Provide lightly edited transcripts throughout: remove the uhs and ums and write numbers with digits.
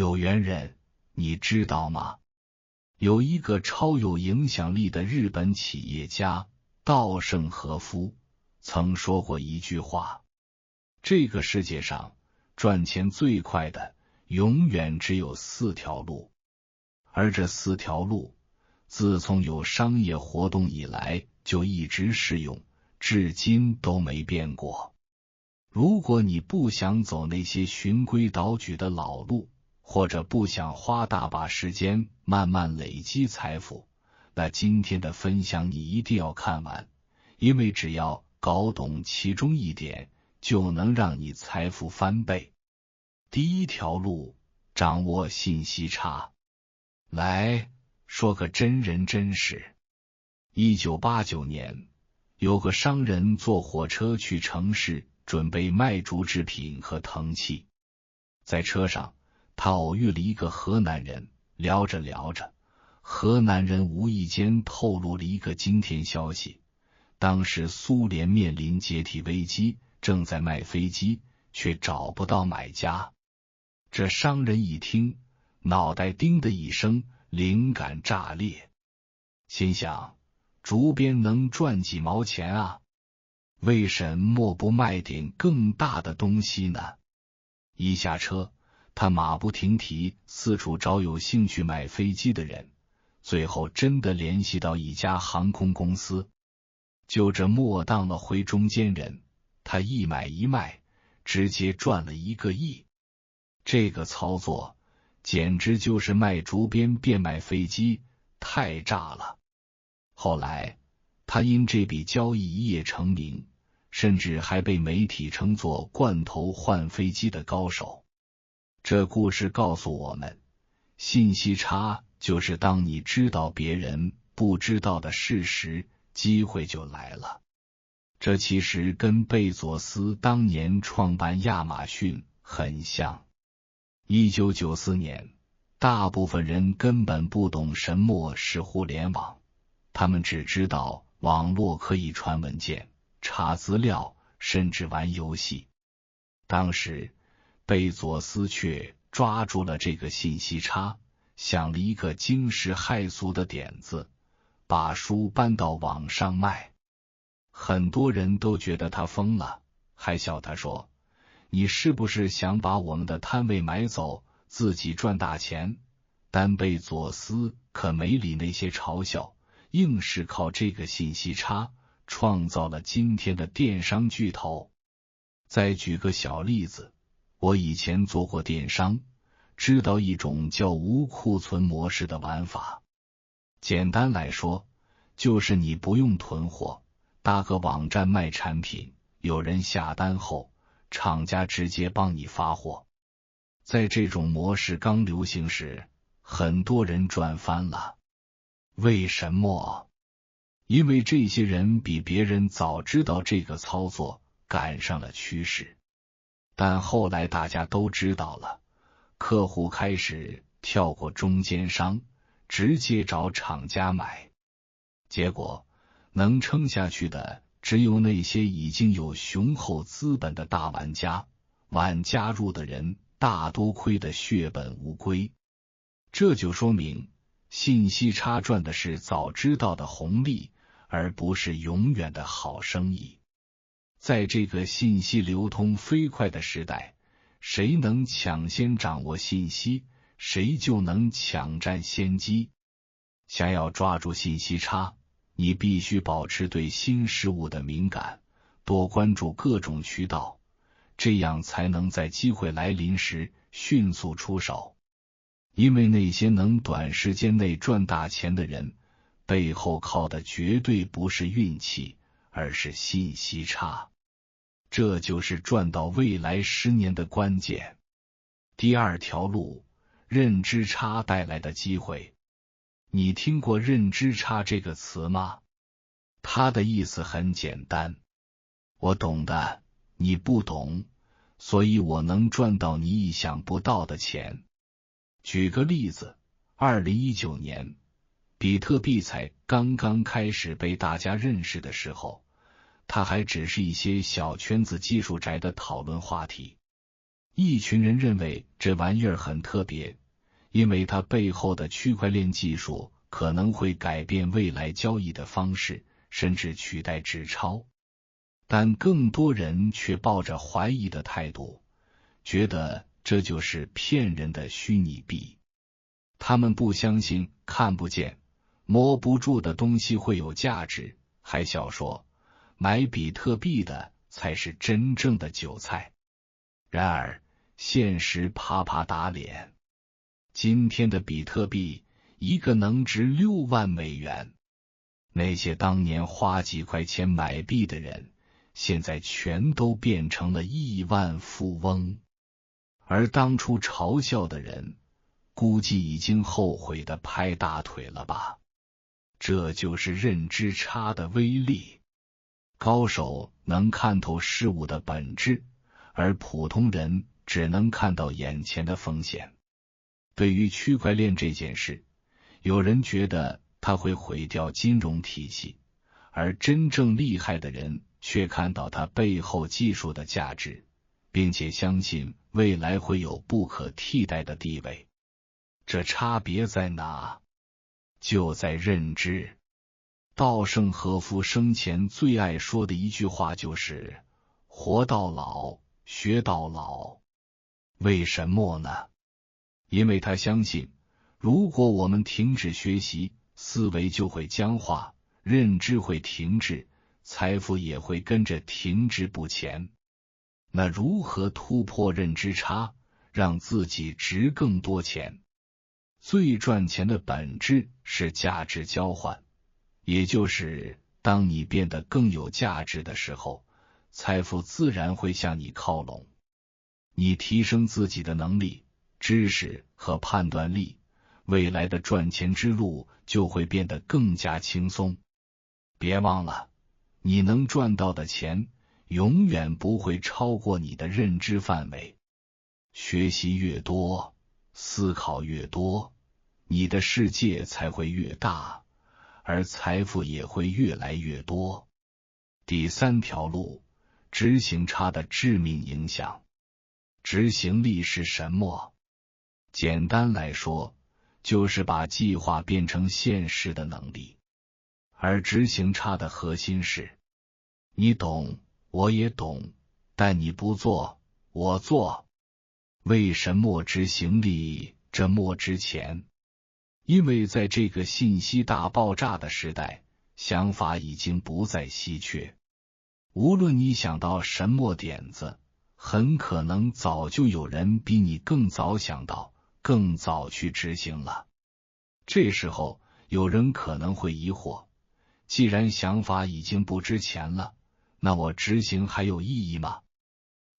有缘人，你知道吗？有一个超有影响力的日本企业家稻盛和夫曾说过一句话：这个世界上赚钱最快的永远只有4条路，而这4条路自从有商业活动以来就一直适用，至今都没变过。如果你不想走那些循规蹈矩的老路，或者不想花大把时间慢慢累积财富，那今天的分享你一定要看完，因为只要搞懂其中一点，就能让你财富翻倍。第一条路，掌握信息差。来说个真人真事。1989年，有个商人坐火车去城市，准备卖竹制品和藤器。在车上，他偶遇了一个河南人，聊着聊着，河南人无意间透露了一个惊天消息：当时苏联面临解体危机，正在卖飞机，却找不到买家。这商人一听，脑袋叮的一声，灵感炸裂，心想竹编能赚几毛钱啊，为什么不卖点更大的东西呢？一下车，他马不停蹄四处找有兴趣买飞机的人，最后真的联系到一家航空公司。就这么当了回中间人，他一买一卖，直接赚了1个亿。这个操作简直就是卖竹编变卖飞机，太炸了。后来他因这笔交易一夜成名，甚至还被媒体称作罐头换飞机的高手。这故事告诉我们，信息差就是当你知道别人不知道的事实，机会就来了。这其实跟贝佐斯当年创办亚马逊很像。1994年，大部分人根本不懂什么是互联网，他们只知道网络可以传文件、查资料，甚至玩游戏。当时贝佐斯却抓住了这个信息差，想了一个惊世骇俗的点子，把书搬到网上卖。很多人都觉得他疯了，还笑他说：你是不是想把我们的摊位买走，自己赚大钱？但贝佐斯可没理那些嘲笑，硬是靠这个信息差创造了今天的电商巨头。再举个小例子，我以前做过电商，知道一种叫无库存模式的玩法。简单来说，就是你不用囤货，搭个网站卖产品，有人下单后，厂家直接帮你发货。在这种模式刚流行时，很多人赚翻了。为什么？因为这些人比别人早知道这个操作，赶上了趋势。但后来大家都知道了，客户开始跳过中间商，直接找厂家买。结果能撑下去的只有那些已经有雄厚资本的大玩家，晚加入的人大多亏得血本无归。这就说明信息差赚的是早知道的红利，而不是永远的好生意。在这个信息流通飞快的时代，谁能抢先掌握信息，谁就能抢占先机。想要抓住信息差，你必须保持对新事物的敏感，多关注各种渠道，这样才能在机会来临时迅速出手。因为那些能短时间内赚大钱的人，背后靠的绝对不是运气，而是信息差。这就是赚到未来10年的关键。第2条路，认知差带来的机会。你听过认知差这个词吗？它的意思很简单，我懂的，你不懂，所以我能赚到你意想不到的钱。举个例子，2019年，比特币才刚刚开始被大家认识的时候，它还只是一些小圈子技术宅的讨论话题。一群人认为这玩意儿很特别，因为它背后的区块链技术可能会改变未来交易的方式，甚至取代纸钞。但更多人却抱着怀疑的态度，觉得这就是骗人的虚拟币。他们不相信看不见、摸不住的东西会有价值，还笑说买比特币的才是真正的韭菜。然而现实啪啪打脸，今天的比特币一个能值6万美元，那些当年花几块钱买币的人，现在全都变成了亿万富翁，而当初嘲笑的人，估计已经后悔的拍大腿了吧？这就是认知差的威力。高手能看透事物的本质，而普通人只能看到眼前的风险。对于区块链这件事，有人觉得它会毁掉金融体系，而真正厉害的人却看到它背后技术的价值，并且相信未来会有不可替代的地位。这差别在哪？就在认知。稻盛和夫生前最爱说的一句话就是活到老，学到老。为什么呢？因为他相信，如果我们停止学习，思维就会僵化，认知会停滞，财富也会跟着停滞不前。那如何突破认知差，让自己值更多钱？最赚钱的本质是价值交换，也就是当你变得更有价值的时候，财富自然会向你靠拢。你提升自己的能力、知识和判断力，未来的赚钱之路就会变得更加轻松。别忘了，你能赚到的钱永远不会超过你的认知范围。学习越多，思考越多，你的世界才会越大，而财富也会越来越多。第三条路，执行差的致命影响。执行力是什么？简单来说，就是把计划变成现实的能力。而执行差的核心是，你懂，我也懂，但你不做，我做。为什么执行力这么值钱？因为在这个信息大爆炸的时代，想法已经不再稀缺。无论你想到什么点子，很可能早就有人比你更早想到，更早去执行了。这时候，有人可能会疑惑，既然想法已经不值钱了，那我执行还有意义吗？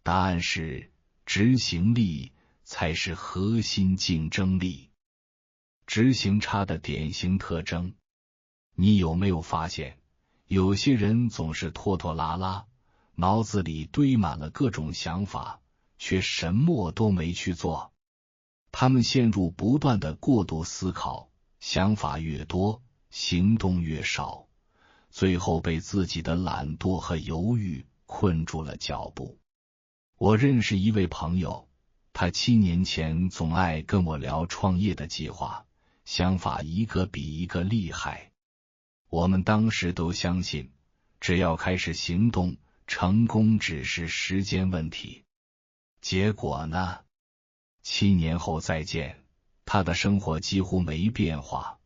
答案是，执行力才是核心竞争力。执行差的典型特征，你有没有发现，有些人总是拖拖拉拉，脑子里堆满了各种想法，却什么都没去做。他们陷入不断的过度思考，想法越多，行动越少，最后被自己的懒惰和犹豫困住了脚步。我认识一位朋友，他7年前总爱跟我聊创业的计划，想法一个比一个厉害。我们当时都相信，只要开始行动，成功只是时间问题。结果呢？7年后再见，他的生活几乎没变化，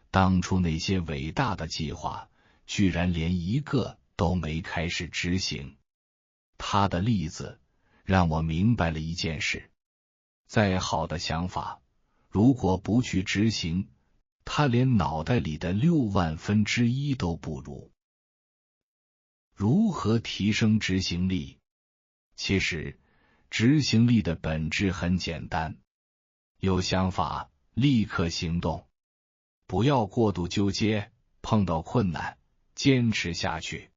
当初那些伟大的计划，居然连一个都没开始执行。他的例子让我明白了一件事，再好的想法，如果不去执行，他连脑袋里的1/6都不如。如何提升执行力？其实执行力的本质很简单，有想法立刻行动，不要过度纠结，碰到困难坚持下去。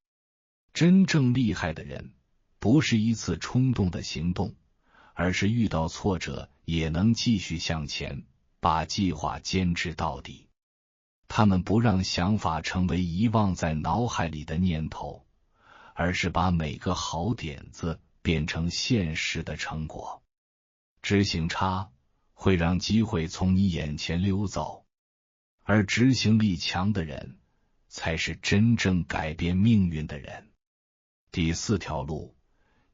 真正厉害的人，不是一次冲动的行动，而是遇到挫折也能继续向前，把计划坚持到底。他们不让想法成为遗忘在脑海里的念头，而是把每个好点子变成现实的成果。执行差会让机会从你眼前溜走，而执行力强的人才是真正改变命运的人。第4条路，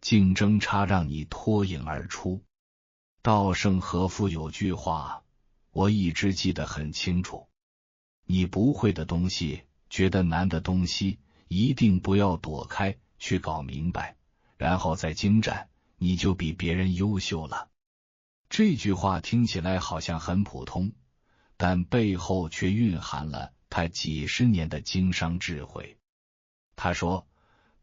竞争差让你脱颖而出。稻盛和夫有句话，我一直记得很清楚：你不会的东西，觉得难的东西，一定不要躲开，去搞明白，然后再精湛，你就比别人优秀了。这句话听起来好像很普通，但背后却蕴含了他几十年的经商智慧。他说，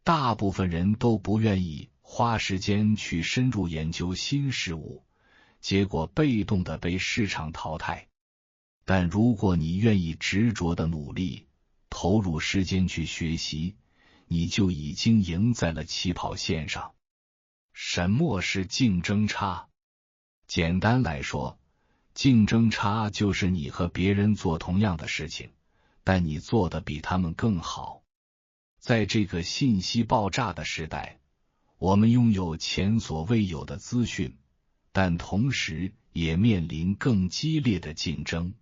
大部分人都不愿意花时间去深入研究新事物，结果被动的被市场淘汰。但如果你愿意执着的努力，投入时间去学习，你就已经赢在了起跑线上。什么是竞争差？简单来说，竞争差就是你和别人做同样的事情，但你做得比他们更好。在这个信息爆炸的时代，我们拥有前所未有的资讯，但同时也面临更激烈的竞争。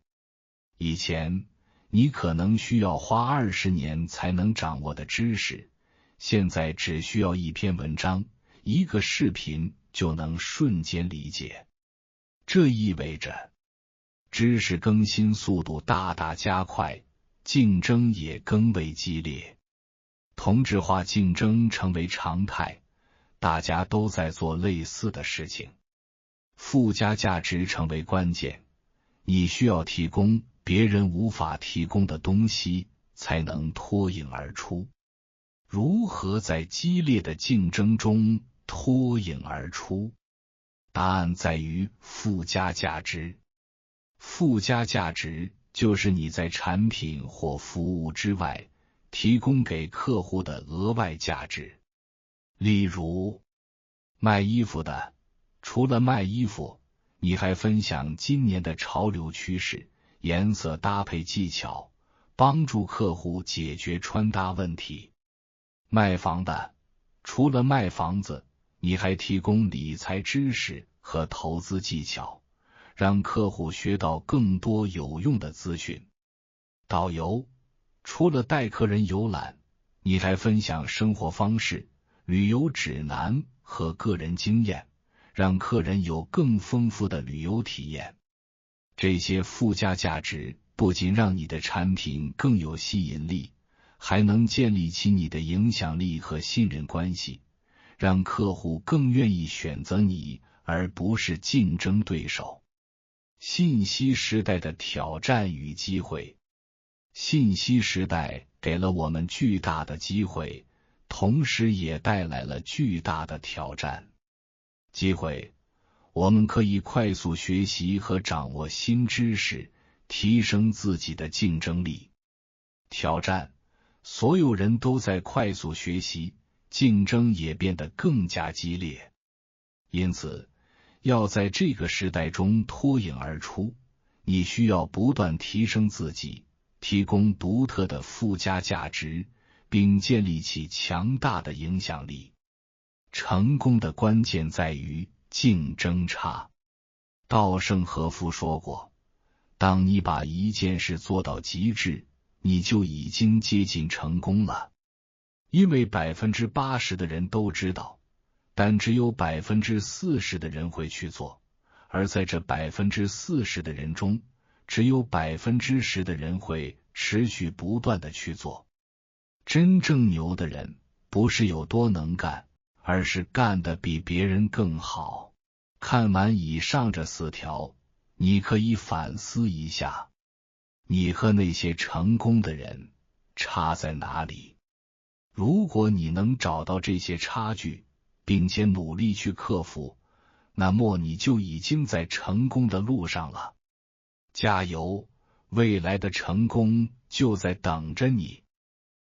以前，你可能需要花20年才能掌握的知识，现在只需要一篇文章、一个视频就能瞬间理解。这意味着，知识更新速度大大加快，竞争也更为激烈。同质化竞争成为常态，大家都在做类似的事情。附加价值成为关键，你需要提供别人无法提供的东西，才能脱颖而出。如何在激烈的竞争中脱颖而出？答案在于附加价值。附加价值就是你在产品或服务之外提供给客户的额外价值。例如，卖衣服的，除了卖衣服，你还分享今年的潮流趋势、颜色搭配技巧，帮助客户解决穿搭问题。卖房的，除了卖房子，你还提供理财知识和投资技巧，让客户学到更多有用的资讯。导游，除了带客人游览，你还分享生活方式、旅游指南和个人经验，让客人有更丰富的旅游体验。这些附加价值不仅让你的产品更有吸引力，还能建立起你的影响力和信任关系，让客户更愿意选择你，而不是竞争对手。信息时代的挑战与机会。信息时代给了我们巨大的机会，同时也带来了巨大的挑战。机会，我们可以快速学习和掌握新知识，提升自己的竞争力。挑战，所有人都在快速学习，竞争也变得更加激烈。因此，要在这个时代中脱颖而出，你需要不断提升自己，提供独特的附加价值，并建立起强大的影响力。成功的关键在于竞争差。稻盛和夫说过，当你把一件事做到极致，你就已经接近成功了。因为 80% 的人都知道，但只有 40% 的人会去做，而在这 40% 的人中，只有 10% 的人会持续不断的去做。真正牛的人，不是有多能干，而是干得比别人更好。看完以上这4条，你可以反思一下，你和那些成功的人差在哪里？如果你能找到这些差距，并且努力去克服，那么你就已经在成功的路上了。加油，未来的成功就在等着你。